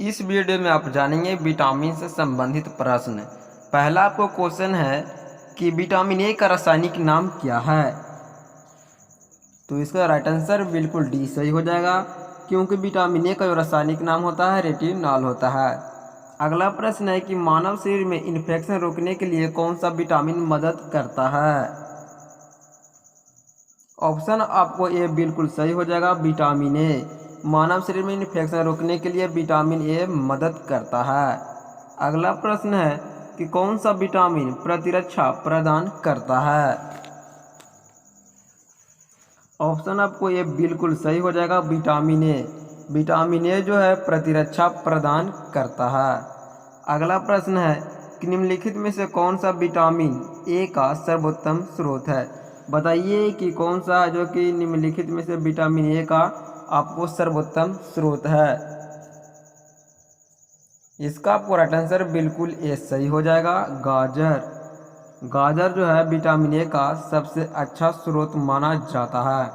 इस वीडियो में आप जानेंगे विटामिन से संबंधित प्रश्न। पहला आपको क्वेश्चन है कि विटामिन ए का रासायनिक नाम क्या है। तो इसका राइट आंसर बिल्कुल डी सही हो जाएगा, क्योंकि विटामिन ए का जो रासायनिक नाम होता है रेटिनॉल होता है। अगला प्रश्न है कि मानव शरीर में इन्फेक्शन रोकने के लिए कौन सा विटामिन मदद करता है। ऑप्शन आपको ए बिल्कुल सही हो जाएगा, विटामिन ए। मानव शरीर में इन्फेक्शन रोकने के लिए विटामिन ए मदद करता है। अगला प्रश्न है कि कौन सा विटामिन प्रतिरक्षा प्रदान करता है। ऑप्शन आपको ये बिल्कुल सही हो जाएगा, विटामिन ए। विटामिन ए जो है प्रतिरक्षा प्रदान करता है। अगला प्रश्न है कि निम्नलिखित में से कौन सा विटामिन ए का सर्वोत्तम स्रोत है। बताइए कि कौन सा जो कि निम्नलिखित में से विटामिन ए का आपको सर्वोत्तम स्रोत है। इसका आपको राइट आंसर बिल्कुल ए सही हो जाएगा, गाजर। गाजर जो है विटामिन ए का सबसे अच्छा स्रोत माना जाता है।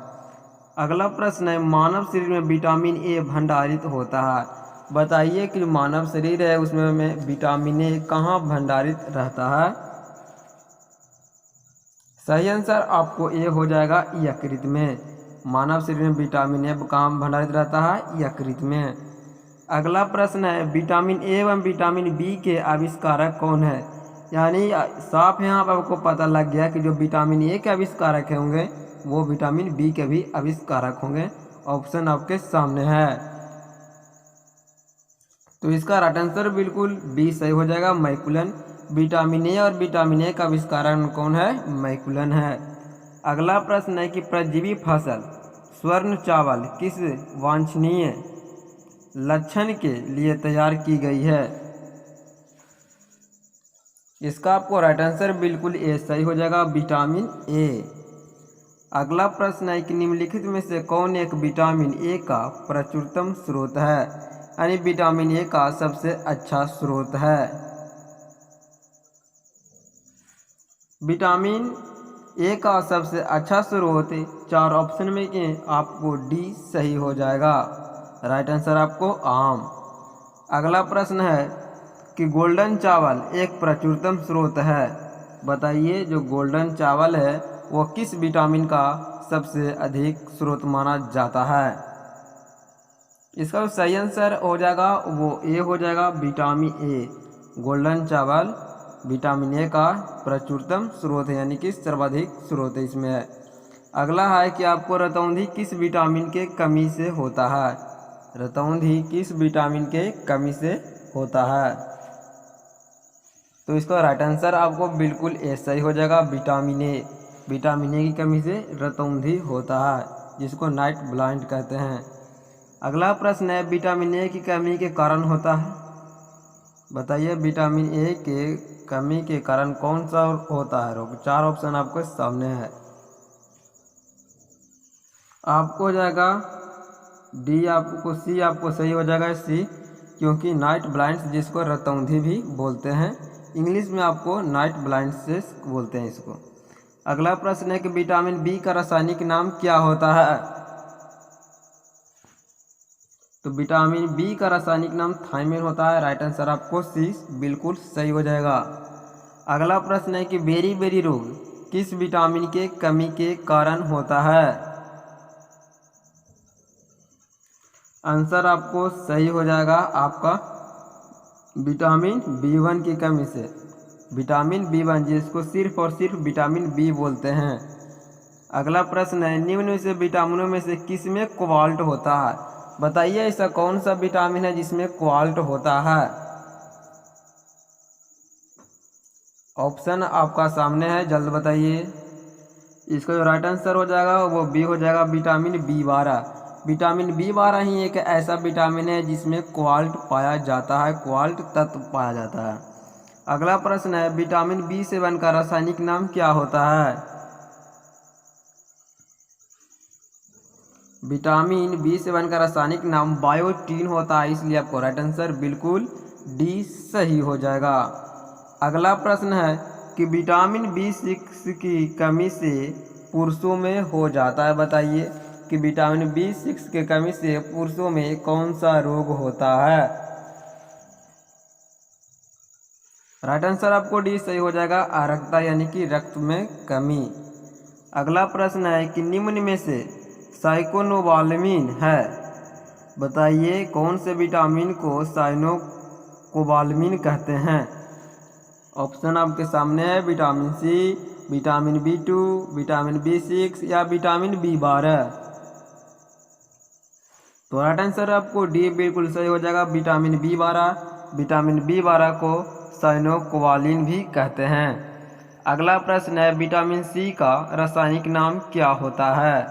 अगला प्रश्न है मानव शरीर में विटामिन ए भंडारित होता है। बताइए कि मानव शरीर है उसमें विटामिन ए कहाँ भंडारित रहता है। सही आंसर आपको ए हो जाएगा, यकृत में। मानव शरीर में विटामिन ए कहाँ भंडारित रहता है, यकृत में। अगला प्रश्न है विटामिन ए एवं विटामिन बी के आविष्कारक कौन है। यानी साफ यहाँ पर आपको पता लग गया कि जो विटामिन ए के आविष्कारक होंगे वो विटामिन बी के भी आविष्कारक होंगे। ऑप्शन आपके सामने है, तो इसका राइट आंसर बिल्कुल बी सही हो जाएगा, मैकुलन। विटामिन ए और विटामिन ए का आविष्कारक कौन है, मैकुलन है। अगला प्रश्न है कि परजीवी फसल स्वर्ण चावल किस वांछनीय लक्षण के लिए तैयार की गई है। इसका आपको राइट आंसर बिल्कुल ए सही हो जाएगा, विटामिन ए। अगला प्रश्न है कि निम्नलिखित में से कौन एक विटामिन ए का प्रचुरतम स्रोत है। यानी विटामिन ए का सबसे अच्छा स्रोत है। विटामिन ए का सबसे अच्छा स्रोत 4 ऑप्शन में के आपको डी सही हो जाएगा, राइट आंसर आपको आम। अगला प्रश्न है कि गोल्डन चावल एक प्रचुरतम स्रोत है। बताइए जो गोल्डन चावल है वो किस विटामिन का सबसे अधिक स्रोत माना जाता है। इसका जो सही आंसर हो जाएगा वो ए हो जाएगा, विटामिन ए। गोल्डन चावल विटामिन ए का प्रचुरतम स्रोत है, यानी कि सर्वाधिक स्रोत है इसमें है। अगला है कि आपको रतौंधी किस विटामिन के कमी से होता है। रतौंधी किस विटामिन के कमी से होता है। तो इसका राइट आंसर आपको बिल्कुल ए सही हो जाएगा, विटामिन ए। विटामिन ए की कमी से रतौंधी होता है, जिसको नाइट ब्लाइंड कहते हैं। अगला प्रश्न है विटामिन ए की कमी के कारण होता है। बताइए विटामिन ए के कमी के कारण कौन सा होता है रोग। 4 ऑप्शन आपको सामने है। आपको हो जाएगा डी, आपको सी आपको सही हो जाएगा, सी, क्योंकि नाइट ब्लाइंड्स जिसको रतौंधी भी बोलते हैं, इंग्लिश में आपको नाइट ब्लाइंड्स बोलते हैं इसको। अगला प्रश्न है कि विटामिन बी का रासायनिक नाम क्या होता है। तो विटामिन बी का रासायनिक नाम थायमिन होता है, राइट आंसर आपको सी बिल्कुल सही हो जाएगा। अगला प्रश्न है कि बेरी बेरी रोग किस विटामिन के कमी के कारण होता है। आंसर आपको सही हो जाएगा आपका विटामिन बी1 की कमी से। विटामिन बी1 जिसको सिर्फ और सिर्फ विटामिन बी बोलते हैं। अगला प्रश्न है निम्न में से विटामिनों में से किस में कोबाल्ट होता है। बताइए ऐसा कौन सा विटामिन है जिसमें कोबाल्ट होता है। ऑप्शन आपका सामने है, जल्द बताइए। इसका जो राइट आंसर हो जाएगा वो बी हो जाएगा, विटामिन बी12। विटामिन बी12 ही एक ऐसा विटामिन है जिसमें कोबाल्ट पाया जाता है, कोबाल्ट तत्व पाया जाता है। अगला प्रश्न है विटामिन बी7 का रासायनिक नाम क्या होता है। विटामिन बी7 का रासायनिक नाम बायोटीन होता है, इसलिए आपको राइट आंसर बिल्कुल डी सही हो जाएगा। अगला प्रश्न है कि विटामिन बी6 की कमी से पुरुषों में हो जाता है। बताइए कि विटामिन बी6 के कमी से पुरुषों में कौन सा रोग होता है। राइट आंसर आपको डी सही हो जाएगा, अरक्तता यानी कि रक्त में कमी। अगला प्रश्न है कि निम्न में से साइकोनोबालामिन है, बताइए कौन से विटामिन को साइनोकोबालामिन कहते हैं। ऑप्शन आपके सामने है, vitamin C, vitamin B2, vitamin B6 या विटामिन B12। तो राइट आंसर आपको डी बिल्कुल सही हो जाएगा, विटामिन B12। विटामिन B12 को साइनोकोबालामिन भी कहते हैं। अगला प्रश्न है, विटामिन सी का रासायनिक नाम क्या होता है।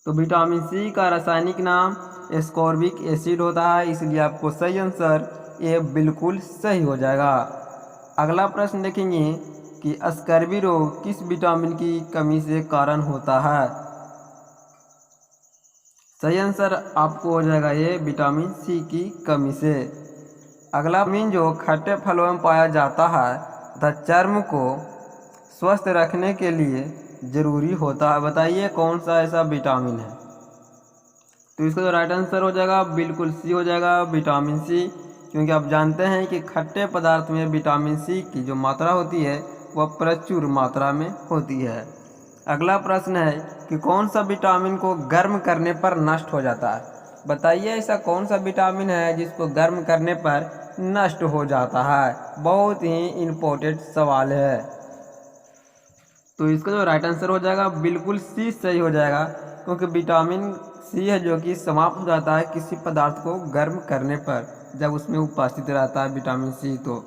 तो विटामिन सी का रासायनिक नाम एस्कॉर्बिक एसिड होता है, इसलिए आपको सही आंसर ये बिल्कुल सही हो जाएगा। अगला प्रश्न देखेंगे कि स्कर्वी रोग किस विटामिन की कमी से कारण होता है। सही आंसर आपको हो जाएगा ये विटामिन सी की कमी से। अगला विटामिन जो खट्टे फलों में पाया जाता है तथा चर्म को स्वस्थ रखने के लिए जरूरी होता है, बताइए कौन सा ऐसा विटामिन है। तो इसका जो राइट आंसर हो जाएगा बिल्कुल सी हो जाएगा, विटामिन सी, क्योंकि आप जानते हैं कि खट्टे पदार्थ में विटामिन सी की जो मात्रा होती है वह प्रचुर मात्रा में होती है। अगला प्रश्न है कि कौन सा विटामिन को गर्म करने पर नष्ट हो जाता है, बताइए ऐसा कौन सा विटामिन है जिसको गर्म करने पर नष्ट हो जाता है। बहुत ही इम्पोर्टेंट सवाल है। तो इसका जो राइट आंसर हो जाएगा बिल्कुल सी सही हो जाएगा, क्योंकि विटामिन सी है जो कि समाप्त हो जाता है किसी पदार्थ को गर्म करने पर जब उसमें उपस्थित रहता है विटामिन सी। तो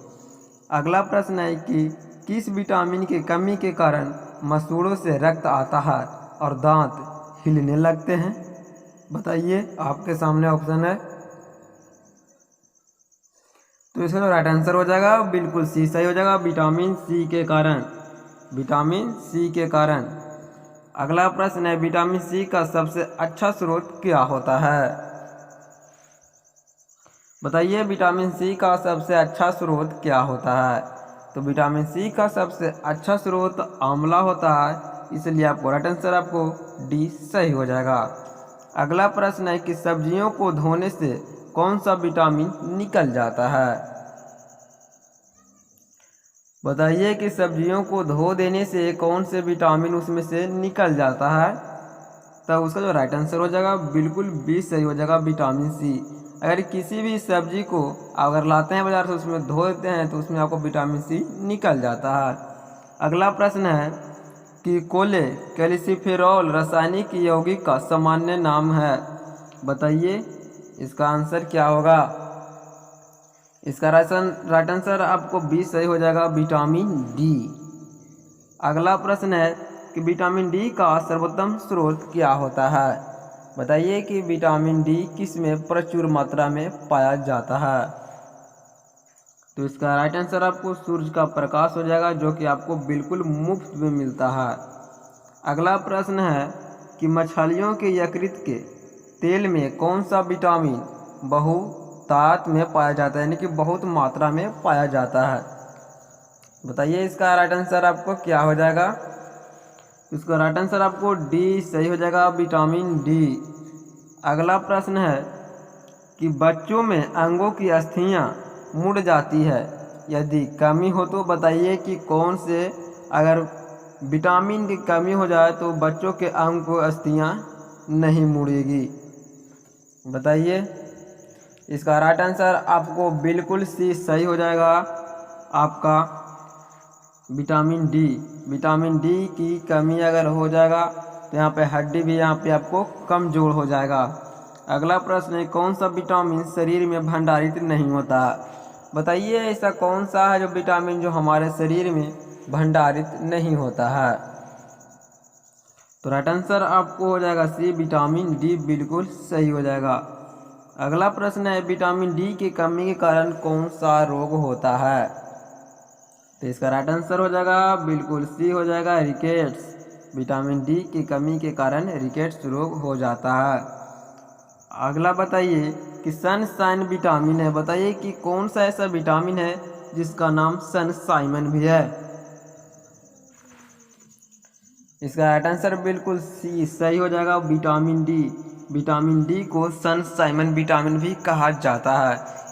अगला प्रश्न है कि किस विटामिन की कमी के कारण मसूड़ों से रक्त आता है और दांत हिलने लगते हैं, बताइए आपके सामने ऑप्शन है। तो इसका जो राइट आंसर हो जाएगा बिल्कुल सी सही हो जाएगा, विटामिन सी के कारण, विटामिन सी के कारण। अगला प्रश्न है, विटामिन सी का सबसे अच्छा स्रोत क्या होता है, बताइए विटामिन सी का सबसे अच्छा स्रोत क्या होता है। तो विटामिन सी का सबसे अच्छा स्रोत आंवला होता है, इसलिए आपको राइट आंसर आपको डी सही हो जाएगा। अगला प्रश्न है कि सब्जियों को धोने से कौन सा विटामिन निकल जाता है, बताइए कि सब्जियों को धो देने से कौन से विटामिन उसमें से निकल जाता है। तब उसका जो राइट आंसर हो जाएगा बिल्कुल बी सही हो जाएगा, विटामिन सी। अगर किसी भी सब्जी को अगर लाते हैं बाजार से उसमें धो देते हैं तो उसमें आपको विटामिन सी निकल जाता है। अगला प्रश्न है कि कैल्सिफेरॉल रासायनिक यौगिक का सामान्य नाम है, बताइए इसका आंसर क्या होगा। इसका राइट आंसर आपको बी सही हो जाएगा, विटामिन डी। अगला प्रश्न है कि विटामिन डी का सर्वोत्तम स्रोत क्या होता है, बताइए कि विटामिन डी किस में प्रचुर मात्रा में पाया जाता है। तो इसका राइट आंसर आपको सूरज का प्रकाश हो जाएगा, जो कि आपको बिल्कुल मुफ्त में मिलता है। अगला प्रश्न है कि मछलियों के यकृत के तेल में कौन सा विटामिन बहुतायत में पाया जाता है, यानी कि बहुत मात्रा में पाया जाता है, बताइए इसका राइट आंसर आपको क्या हो जाएगा। इसका राइट आंसर आपको डी सही हो जाएगा, विटामिन डी। अगला प्रश्न है कि बच्चों में अंगों की अस्थियां मुड़ जाती है, यदि कमी हो तो बताइए कि कौन से, अगर विटामिन की कमी हो जाए तो बच्चों के अंग को अस्थियां नहीं मुड़ेगी, बताइए। इसका राइट आंसर आपको बिल्कुल सी सही हो जाएगा, आपका विटामिन डी। विटामिन डी की कमी अगर हो जाएगा तो यहाँ पे हड्डी भी यहाँ पे आपको कमजोर हो जाएगा। अगला प्रश्न है, कौन सा विटामिन शरीर में भंडारित नहीं होता, बताइए ऐसा कौन सा है जो विटामिन जो हमारे शरीर में भंडारित नहीं होता है। तो राइट आंसर आपको हो जाएगा सी, विटामिन डी बिल्कुल सही हो जाएगा। अगला प्रश्न है, विटामिन डी की कमी के कारण कौन सा रोग होता है, तो इसका राइट आंसर हो जाएगा बिल्कुल सी हो जाएगा, रिकेट्स। विटामिन डी की कमी के कारण रिकेट्स रोग हो जाता है। अगला बताइए कि सनशाइन विटामिन है, बताइए कि कौन सा ऐसा विटामिन है जिसका नाम सनशाइन भी है। इसका राइट आंसर बिल्कुल सी सही हो जाएगा, विटामिन डी। विटामिन डी को सनशाइन विटामिन भी कहा जाता है।